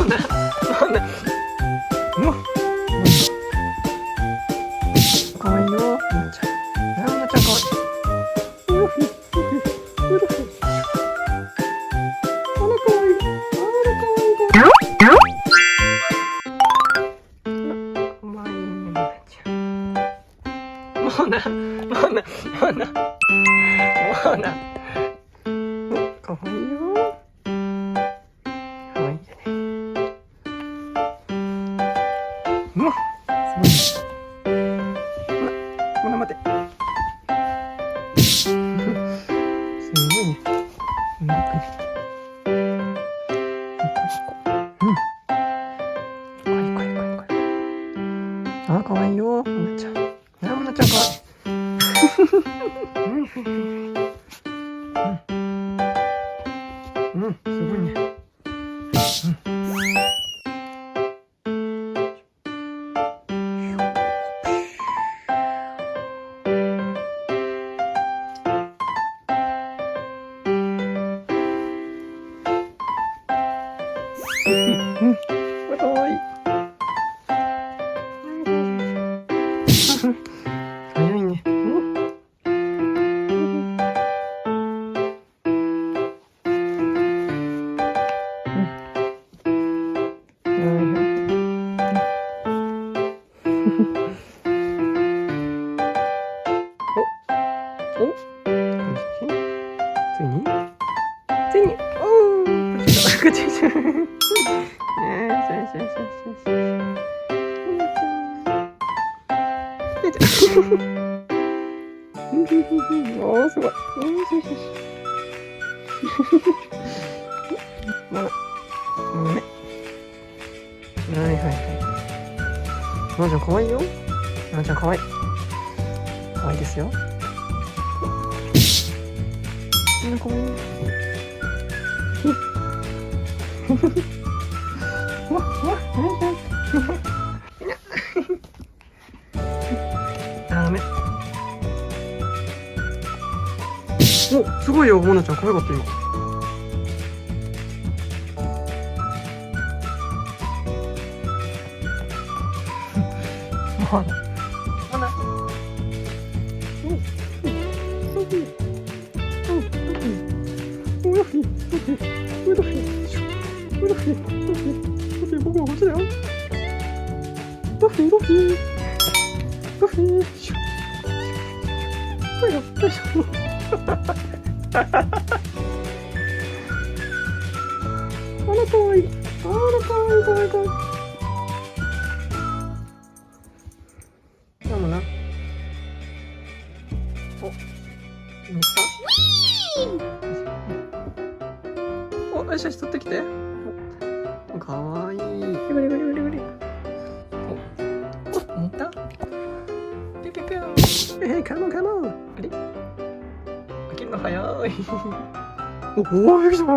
かわいいよ、モナちゃん。モナちゃんかわいい。モナ、かわいいよ。かわいいね。すごい。モナ待て。すごいね。あ、かわいいよ、モナちゃん。モナちゃんかわいい。すごいね。かわいい。早いね。ついにおーこっちおーすごい。はいはいはい。モナちゃんかわいいよ。モナちゃんかわいい。かわいいですよ。かわいい。ダメ。お、すごいよ、モナちゃん可愛かった今。モナ。僕もこっちだよ。ロフィー。よいしょ。あらかわいい。かわいい。そうな。お、見た？お、よし取ってきて。かわいい。お、見た？ピュピュピュ。カモン。あれ？開けるの早い。お、びっくりした。